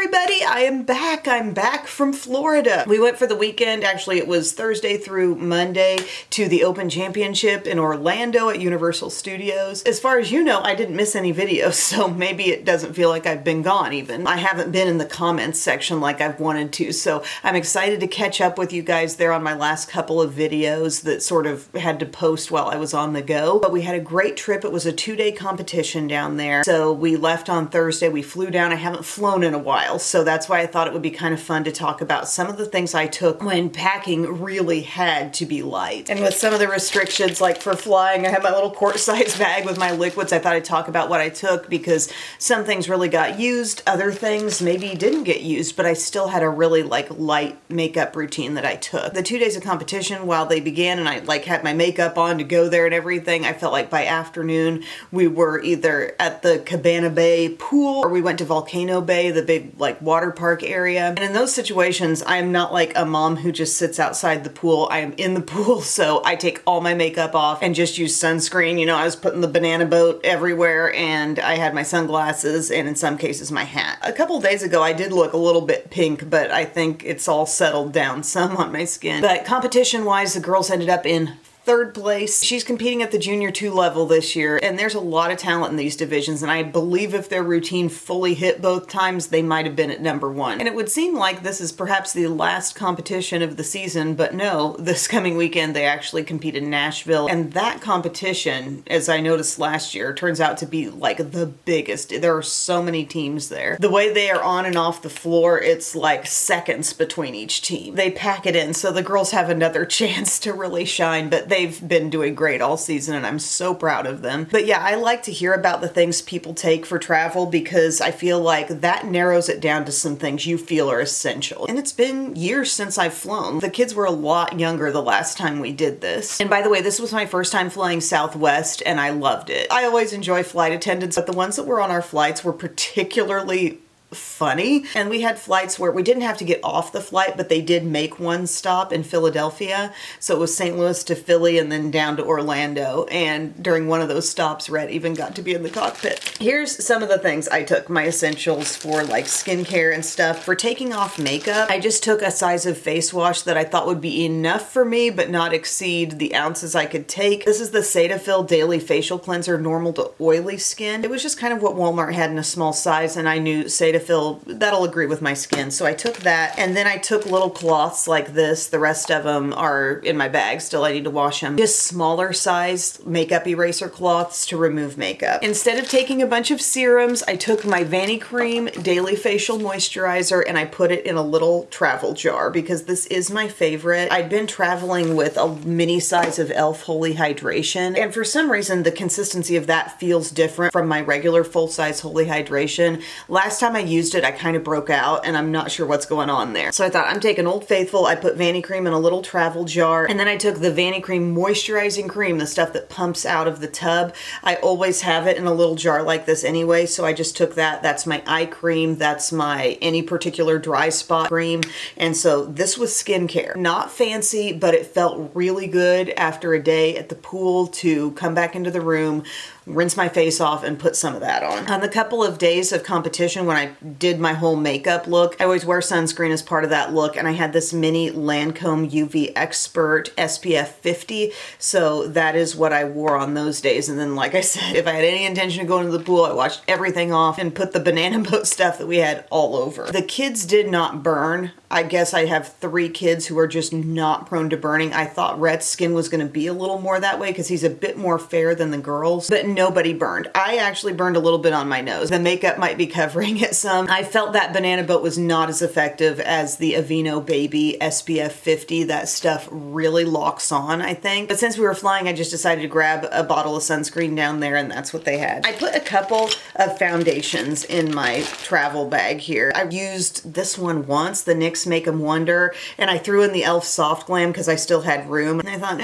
everybody, I am back. I'm back from Florida. We went for the weekend. Actually, it was Thursday through Monday to the Open Championship in Orlando at Universal Studios. As far as you know, I didn't miss any videos, so maybe it doesn't feel like I've been gone even. I haven't been in the comments section like I've wanted to, so I'm excited to catch up with you guys there on my last couple of videos that sort of had to post while I was on the go. But we had a great trip. It was a 2-day competition down there. So we left on Thursday. We flew down. I haven't flown in a while, so that's why I thought it would be kind of fun to talk about some of the things I took when packing really had to be light. And with some of the restrictions, like for flying, I had my little quart-sized bag with my liquids. I thought I'd talk about what I took because some things really got used, other things maybe didn't get used, but I still had a really light makeup routine that I took. The 2 days of competition, while they began and I had my makeup on to go there and everything, I felt like by afternoon we were either at the Cabana Bay pool or we went to Volcano Bay, the big water park area. And in those situations, I am not like a mom who just sits outside the pool. I am in the pool, so I take all my makeup off and just use sunscreen. You know, I was putting the banana boat everywhere and I had my sunglasses and in some cases my hat. A couple days ago, I did look a little bit pink, but I think it's all settled down some on my skin. But competition-wise, the girls ended up in third place. She's competing at the Junior 2 level this year, and there's a lot of talent in these divisions, and I believe if their routine fully hit both times, they might have been at number 1. And it would seem like this is perhaps the last competition of the season, but no, this coming weekend they actually compete in Nashville, and that competition, as I noticed last year, turns out to be the biggest. There are so many teams there. The way they are on and off the floor, it's like seconds between each team. They pack it in, so the girls have another chance to really shine, but they've been doing great all season and I'm so proud of them. But yeah, I like to hear about the things people take for travel because I feel like that narrows it down to some things you feel are essential. And it's been years since I've flown. The kids were a lot younger the last time we did this. And by the way, this was my first time flying Southwest and I loved it. I always enjoy flight attendants, but the ones that were on our flights were particularly funny. And we had flights where we didn't have to get off the flight, but they did make one stop in Philadelphia. So it was St. Louis to Philly and then down to Orlando. And during one of those stops, Rhett even got to be in the cockpit. Here's some of the things I took, my essentials for skincare and stuff. For taking off makeup, I just took a size of face wash that I thought would be enough for me, but not exceed the ounces I could take. This is the Cetaphil Daily Facial Cleanser, normal to oily skin. It was just kind of what Walmart had in a small size, and I knew Cetaphil, that'll agree with my skin. So I took that, and then I took little cloths like this. The rest of them are in my bag. Still, I need to wash them. Just smaller sized makeup eraser cloths to remove makeup. Instead of taking a bunch of serums, I took my Vanicream Daily Facial Moisturizer and I put it in a little travel jar because this is my favorite. I'd been traveling with a mini size of e.l.f. Holy Hydration, and for some reason, the consistency of that feels different from my regular full-size Holy Hydration. Last time I used it, I kind of broke out and I'm not sure what's going on there. So I thought I'm taking Old Faithful. I put Vanicream in a little travel jar, and then I took the Vanicream Moisturizing Cream, the stuff that pumps out of the tub. I always have it in a little jar like this anyway, so I just took that. That's my eye cream. That's my any particular dry spot cream. And so this was skincare. Not fancy, but it felt really good after a day at the pool to come back into the room, rinse my face off, and put some of that on. On the couple of days of competition when I did my whole makeup look, I always wear sunscreen as part of that look, and I had this mini Lancome UV Expert SPF 50, so that is what I wore on those days. And then, like I said, if I had any intention of going to the pool, I washed everything off and put the banana boat stuff that we had all over. The kids did not burn. I guess I have 3 kids who are just not prone to burning. I thought Rhett's skin was going to be a little more that way because he's a bit more fair than the girls, but nobody burned. I actually burned a little bit on my nose. The makeup might be covering it some. I felt that banana boat was not as effective as the Aveeno Baby SPF 50. That stuff really locks on, I think. But since we were flying, I just decided to grab a bottle of sunscreen down there, and that's what they had. I put a couple of foundations in my travel bag here. I used this one once, the NYX Make 'em Wonder, and I threw in the e.l.f. Soft Glam because I still had room. And I thought,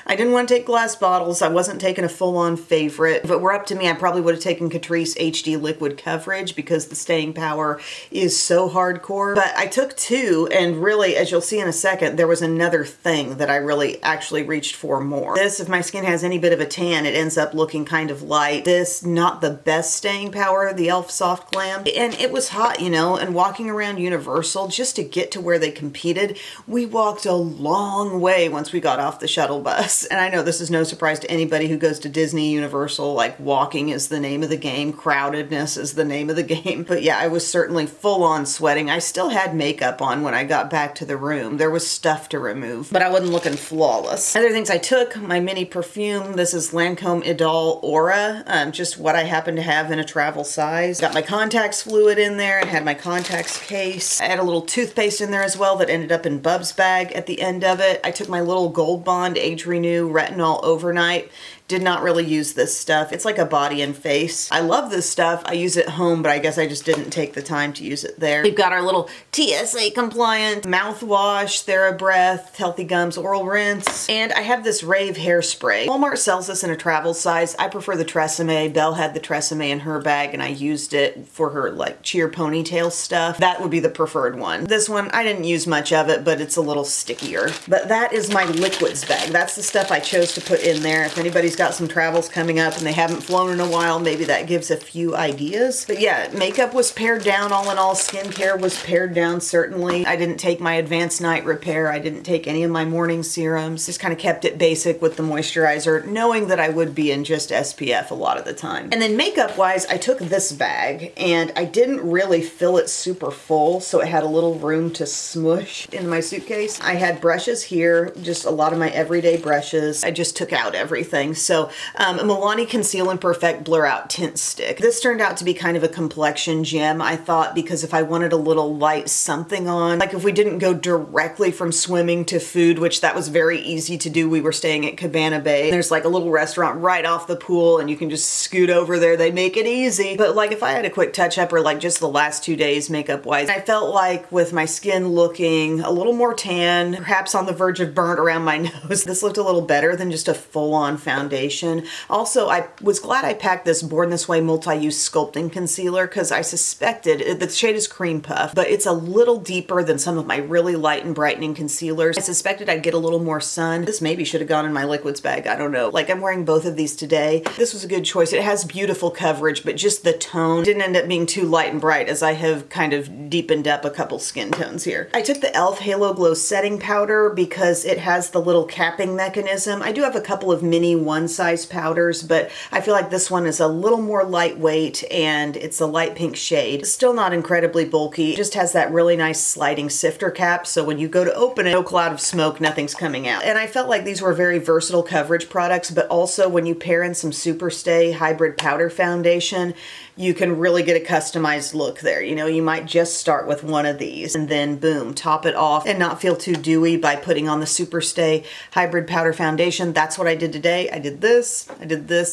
I didn't want to take glass bottles. I wasn't taking a full-on favorite. favorite. If it were up to me, I probably would have taken Catrice HD Liquid Coverage because the staying power is so hardcore. But I took two, and really, as you'll see in a second, there was another thing that I really actually reached for more. This, if my skin has any bit of a tan, it ends up looking kind of light. This, not the best staying power, the e.l.f. Soft Glam. And it was hot, you know, and walking around Universal just to get to where they competed, we walked a long way once we got off the shuttle bus. And I know this is no surprise to anybody who goes to Disney, Universal, like walking is the name of the game, crowdedness is the name of the game. But yeah, I was certainly full on sweating. I still had makeup on when I got back to the room. There was stuff to remove, but I wasn't looking flawless. Other things I took, my mini perfume. This is Lancome Idol Aura, just what I happen to have in a travel size. Got my contacts fluid in there and had my contacts case. I had a little toothpaste in there as well that ended up in Bub's bag at the end of it. I took my little Gold Bond Age Renew Retinol Overnight. Did not really use this stuff. It's like a body and face. I love this stuff. I use it at home, but I guess I just didn't take the time to use it there. We've got our little TSA compliant mouthwash, TheraBreath, Healthy Gums Oral Rinse, and I have this Rave hairspray. Walmart sells this in a travel size. I prefer the Tresemme. Belle had the Tresemme in her bag, and I used it for her like cheer ponytail stuff. That would be the preferred one. This one, I didn't use much of it, but it's a little stickier. But that is my liquids bag. That's the stuff I chose to put in there. If anybody's got some travels coming up and they haven't flown in a while, maybe that gives a few ideas. But yeah, makeup was pared down all in all. Skincare was pared down certainly. I didn't take my advanced night repair. I didn't take any of my morning serums. Just kind of kept it basic with the moisturizer, knowing that I would be in just SPF a lot of the time. And then makeup wise, I took this bag and I didn't really fill it super full, so it had a little room to smush in my suitcase. I had brushes here, just a lot of my everyday brushes. I just took out everything. So a Milani Conceal and Perfect Blur Out Tint Stick. This turned out to be kind of a complexion gem, I thought, because if I wanted a little light something on, like if we didn't go directly from swimming to food, which that was very easy to do. We were staying at Cabana Bay. There's like a little restaurant right off the pool and you can just scoot over there. They make it easy. But like if I had a quick touch up or like just the last 2 days makeup wise, I felt like with my skin looking a little more tan, perhaps on the verge of burnt around my nose, this looked a little better than just a full-on foundation. Also, I was glad I packed this Born This Way multi-use sculpting concealer because I suspected, the shade is Cream Puff, but it's a little deeper than some of my really light and brightening concealers. I suspected I'd get a little more sun. This maybe should have gone in my liquids bag. I don't know. Like I'm wearing both of these today. This was a good choice. It has beautiful coverage, but just the tone didn't end up being too light and bright as I have kind of deepened up a couple skin tones here. I took the e.l.f. Halo Glow Setting Powder because it has the little capping mechanism. I do have a couple of mini one-size powders, but I feel like this one is a little more lightweight and it's a light pink shade. It's still not incredibly bulky. It just has that really nice sliding sifter cap, so when you go to open it, no cloud of smoke, nothing's coming out. And I felt like these were very versatile coverage products, but also when you pair in some Superstay Hybrid Powder Foundation, you can really get a customized look there. You know, you might just start with one of these and then boom, top it off and not feel too dewy by putting on the Superstay Hybrid Powder Foundation. That's what I did today. I did this,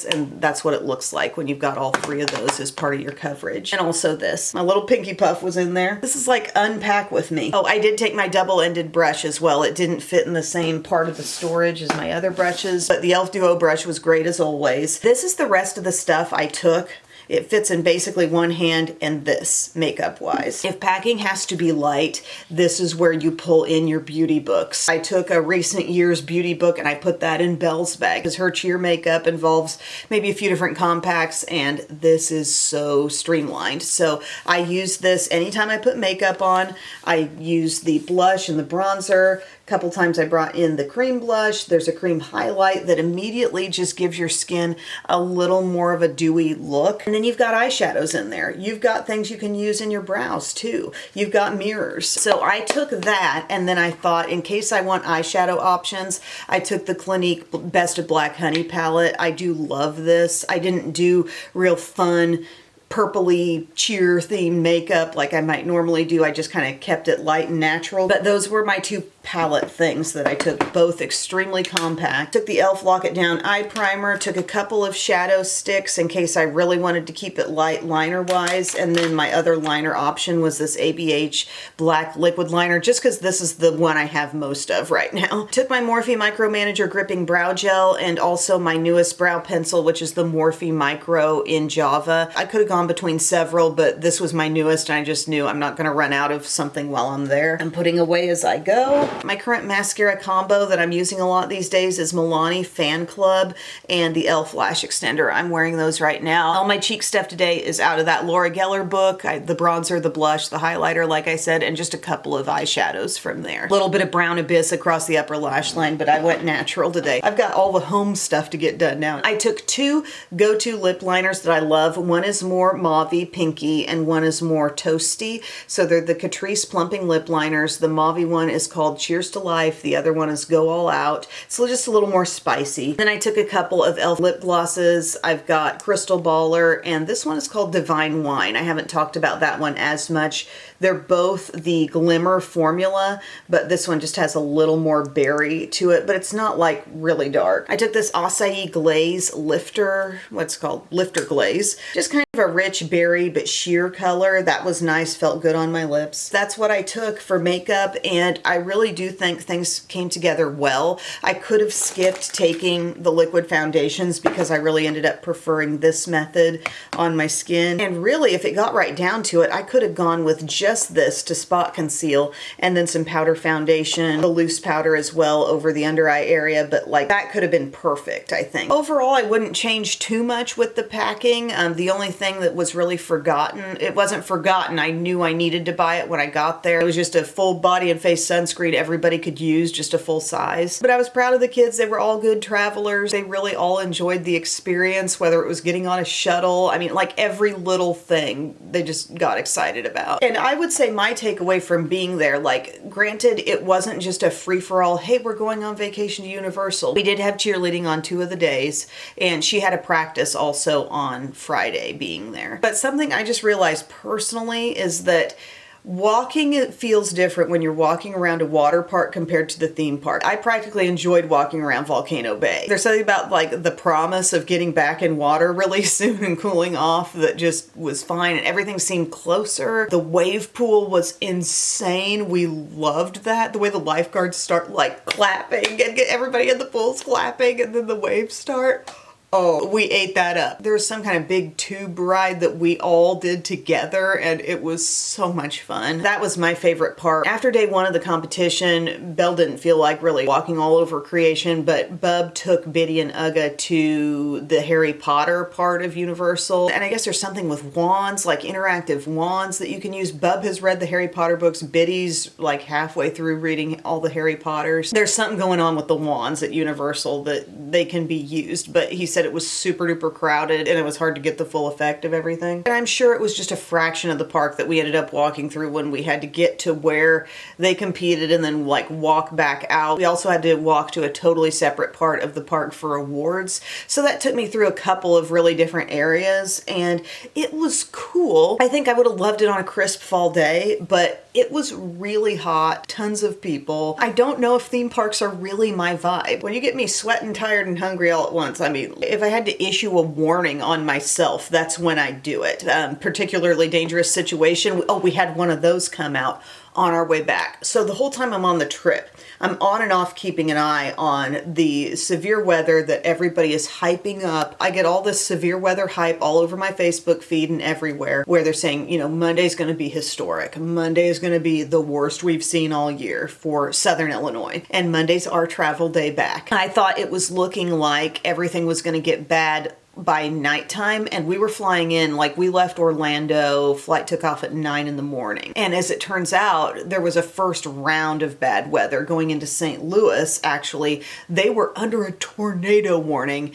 and that's what it looks like when you've got all three of those as part of your coverage. And also this. My little pinky puff was in there. This is like unpack with me. Oh, I did take my double-ended brush as well. It didn't fit in the same part of the storage as my other brushes, but the e.l.f. Duo brush was great as always. This is the rest of the stuff I took. It fits in basically one hand and this, makeup-wise. If packing has to be light, this is where you pull in your beauty books. I took a recent year's beauty book and I put that in Belle's bag because her cheer makeup involves maybe a few different compacts and this is so streamlined. So I use this anytime I put makeup on. I use the blush and the bronzer. Couple times I brought in the cream blush. There's a cream highlight that immediately just gives your skin a little more of a dewy look. And then you've got eyeshadows in there. You've got things you can use in your brows too. You've got mirrors. So I took that and then I thought in case I want eyeshadow options, I took the Clinique Best of Black Honey palette. I do love this. I didn't do real fun purpley cheer themed makeup like I might normally do. I just kind of kept it light and natural. But those were my two palette things that I took, both extremely compact. Took the e.l.f. Lock It Down eye primer, took a couple of shadow sticks in case I really wanted to keep it light liner wise, and then my other liner option was this ABH black liquid liner, just because this is the one I have most of right now. Took my Morphe Micro Manager Gripping Brow Gel and also my newest brow pencil, which is the Morphe Micro in Java. I could have gone between several, but this was my newest and I just knew I'm not going to run out of something while I'm there. I'm putting away as I go. My current mascara combo that I'm using a lot these days is Milani Fan Club and the e.l.f. Lash Extender. I'm wearing those right now. All my cheek stuff today is out of that Laura Geller book. The bronzer, the blush, the highlighter, like I said, and just a couple of eyeshadows from there. A little bit of Brown Abyss across the upper lash line, but I went natural today. I've got all the home stuff to get done now. I took two go-to lip liners that I love. One is more mauve-y, pinky, and one is more toasty. So they're the Catrice Plumping Lip Liners. The mauve one is called Cheers to Life. The other one is Go All Out. So just a little more spicy. Then I took a couple of e.l.f. lip glosses. I've got Crystal Baller, and this one is called Divine Wine. I haven't talked about that one as much. They're both the Glimmer formula, but this one just has a little more berry to it, but it's not like really dark. I took this Acai Glaze Lifter, what's called Lifter Glaze. Just kind of a rich berry but sheer color. That was nice, felt good on my lips. That's what I took for makeup, and I really do think things came together well. I could have skipped taking the liquid foundations because I really ended up preferring this method on my skin. And really, if it got right down to it, I could have gone with just this to spot conceal and then some powder foundation, a loose powder as well over the under eye area, but like that could have been perfect, I think. Overall, I wouldn't change too much with the packing. The only thing that was really forgotten, it wasn't forgotten, I knew I needed to buy it when I got there. It was just a full body and face sunscreen everybody could use, just a full size. But I was proud of the kids. They were all good travelers. They really all enjoyed the experience, whether it was getting on a shuttle. I mean, like every little thing they just got excited about. And I would say my takeaway from being there, like granted, it wasn't just a free-for-all, hey, we're going on vacation to Universal. We did have cheerleading on 2 of the days, and she had a practice also on Friday being there. But something I just realized personally is that walking, it feels different when you're walking around a water park compared to the theme park. I practically enjoyed walking around Volcano Bay. There's something about like the promise of getting back in water really soon and cooling off that just was fine, and everything seemed closer. The wave pool was insane. We loved that. The way the lifeguards start like clapping and get everybody in the pools clapping and then the waves start. Oh, we ate that up. There was some kind of big tube ride that we all did together, and it was so much fun. That was my favorite part. After day 1 of the competition, Belle didn't feel like really walking all over creation, but Bub took Biddy and Uga to the Harry Potter part of Universal. And I guess there's something with wands, like interactive wands that you can use. Bub has read the Harry Potter books. Biddy's like halfway through reading all the Harry Potters. There's something going on with the wands at Universal that they can be used, but he said it was super duper crowded and it was hard to get the full effect of everything. And I'm sure it was just a fraction of the park that we ended up walking through when we had to get to where they competed and then like walk back out. We also had to walk to a totally separate part of the park for awards. So that took me through a couple of really different areas and it was cool. I think I would have loved it on a crisp fall day, but it was really hot, tons of people. I don't know if theme parks are really my vibe. When you get me sweating, tired, and hungry all at once, I mean, if I had to issue a warning on myself, that's when I do it. Particularly dangerous situation. Oh, we had one of those come out on our way back. So the whole time I'm on the trip, I'm on and off keeping an eye on the severe weather that everybody is hyping up. I get all this severe weather hype all over my Facebook feed and everywhere where they're saying, you know, Monday's going to be historic. Monday is going to be the worst we've seen all year for Southern Illinois. And Monday's our travel day back. I thought it was looking like everything was going to get bad by nighttime, and we were flying in, like we left Orlando, flight took off at 9 in the morning. And as it turns out, there was a first round of bad weather going into St. Louis. Actually, they were under a tornado warning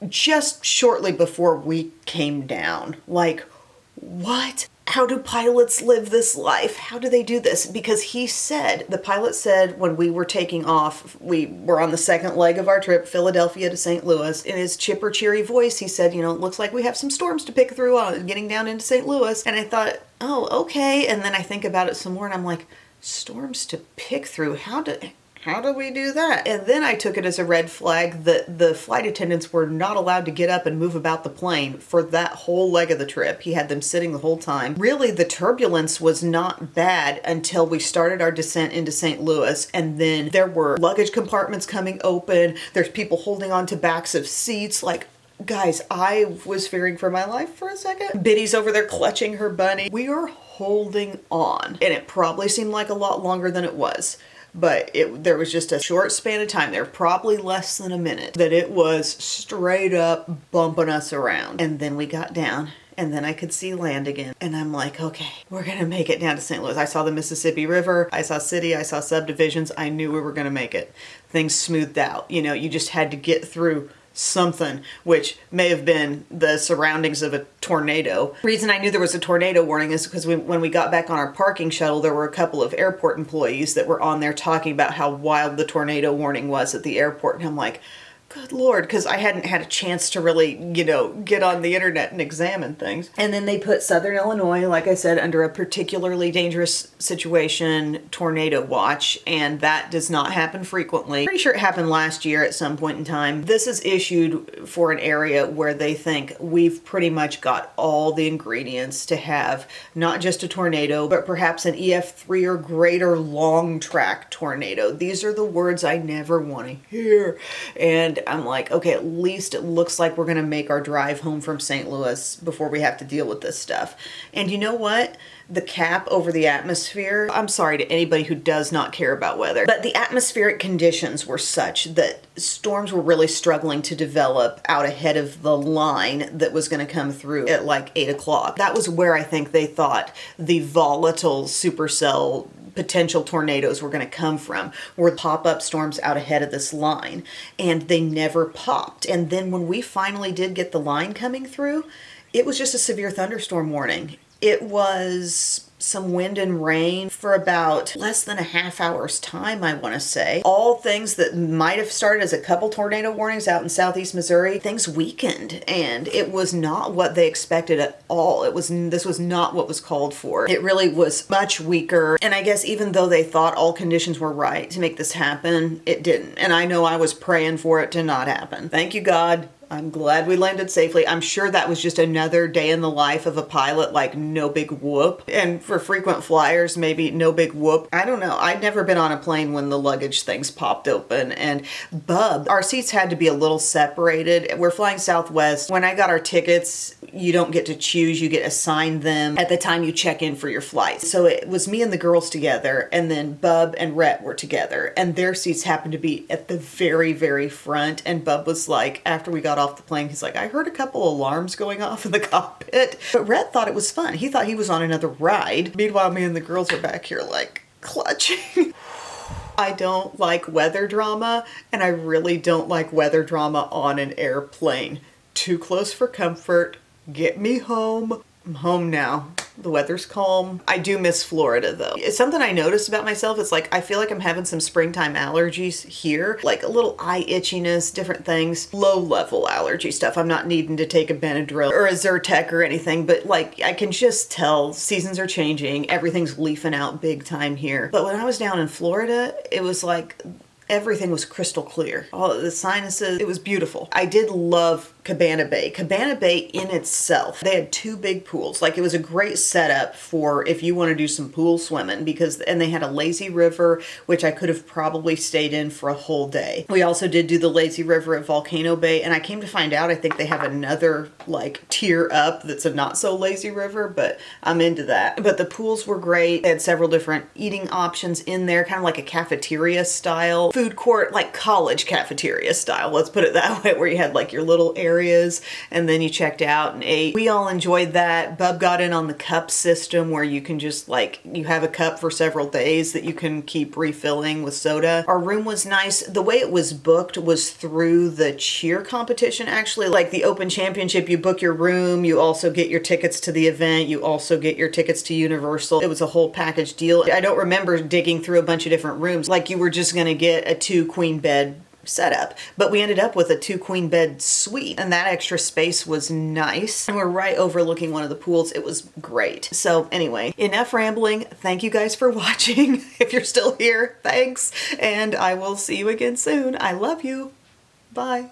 just shortly before we came down. Like, what? how do pilots live this life? How do they do this? Because the pilot said when we were taking off, we were on the second leg of our trip, Philadelphia to St. Louis. In his chipper, cheery voice, he said, it looks like we have some storms to pick through on getting down into St. Louis. And I thought, oh, okay. And then I think about it some more and I'm like, storms to pick through? How do we do that? And then I took it as a red flag that the flight attendants were not allowed to get up and move about the plane for that whole leg of the trip. He had them sitting the whole time. Really, the turbulence was not bad until we started our descent into St. Louis, and then there were luggage compartments coming open. There's people holding on to backs of seats. Like, guys, I was fearing for my life for a second. Biddy's over there clutching her bunny. We are holding on, and it probably seemed like a lot longer than it was. But there was just a short span of time there, probably less than a minute, that it was straight up bumping us around. And then we got down, and then I could see land again. And I'm like, okay, we're going to make it down to St. Louis. I saw the Mississippi River, I saw city, I saw subdivisions. I knew we were going to make it. Things smoothed out. You just had to get through something, which may have been the surroundings of a tornado. The reason I knew there was a tornado warning is because when we got back on our parking shuttle, there were a couple of airport employees that were on there talking about how wild the tornado warning was at the airport. And I'm like, good Lord, because I hadn't had a chance to really, get on the internet and examine things. And then they put Southern Illinois, like I said, under a particularly dangerous situation, tornado watch, and that does not happen frequently. Pretty sure it happened last year at some point in time. This is issued for an area where they think we've pretty much got all the ingredients to have not just a tornado, but perhaps an EF3 or greater long track tornado. These are the words I never want to hear. And I'm like, okay, at least it looks like we're going to make our drive home from St. Louis before we have to deal with this stuff. And you know what? The cap over the atmosphere, I'm sorry to anybody who does not care about weather, but the atmospheric conditions were such that storms were really struggling to develop out ahead of the line that was going to come through at like 8 o'clock. That was where I think they thought the volatile supercell potential tornadoes were going to come from, were pop-up storms out ahead of this line, and they never popped. And then when we finally did get the line coming through, it was just a severe thunderstorm warning. It was some wind and rain for about less than a half hour's time, I want to say. All things that might have started as a couple tornado warnings out in southeast Missouri, things weakened, and it was not what they expected at all. This was not what was called for. It really was much weaker, and I guess even though they thought all conditions were right to make this happen, it didn't. And I know I was praying for it to not happen. Thank you, God. I'm glad we landed safely. I'm sure that was just another day in the life of a pilot, like no big whoop. And for frequent flyers, maybe no big whoop. I don't know. I'd never been on a plane when the luggage things popped open. And Bub, our seats had to be a little separated. We're flying Southwest. When I got our tickets, you don't get to choose. You get assigned them at the time you check in for your flight. So it was me and the girls together, and then Bub and Rhett were together. And their seats happened to be at the very, very front. And Bub was like, after we got off the plane, he's like, I heard a couple alarms going off in the cockpit. But Rhett thought it was fun. He thought he was on another ride. Meanwhile, me and the girls are back here like clutching. I don't like weather drama, and I really don't like weather drama on an airplane. Too close for comfort. Get me home. I'm home now. The weather's calm. I do miss Florida though. It's something I noticed about myself. It's like I feel like I'm having some springtime allergies here, like a little eye itchiness, different things, low level allergy stuff. I'm not needing to take a Benadryl or a Zyrtec or anything, but like I can just tell seasons are changing. Everything's leafing out big time here. But when I was down in Florida, it was like everything was crystal clear. All of the sinuses, it was beautiful. I did love Cabana Bay. Cabana Bay in itself, they had two big pools. Like it was a great setup for if you want to do some pool swimming and they had a lazy river, which I could have probably stayed in for a whole day. We also did do the lazy river at Volcano Bay, and I came to find out I think they have another like tier up that's a not so lazy river, but I'm into that. But the pools were great. They had several different eating options in there, kind of like a cafeteria style food court, like college cafeteria style, let's put it that way, where you had like your little areas and then you checked out and ate. We all enjoyed that. Bub got in on the cup system where you can just like, you have a cup for several days that you can keep refilling with soda. Our room was nice. The way it was booked was through the cheer competition, actually. Like the Open Championship, you book your room, you also get your tickets to the event, you also get your tickets to Universal. It was a whole package deal. I don't remember digging through a bunch of different rooms. Like you were just gonna get a 2-queen bed setup, but we ended up with a 2-queen bed suite, and that extra space was nice, and we're right overlooking one of the pools. It was great. So anyway, enough rambling. Thank you guys for watching. If you're still here, thanks, and I will see you again soon. I love you. Bye.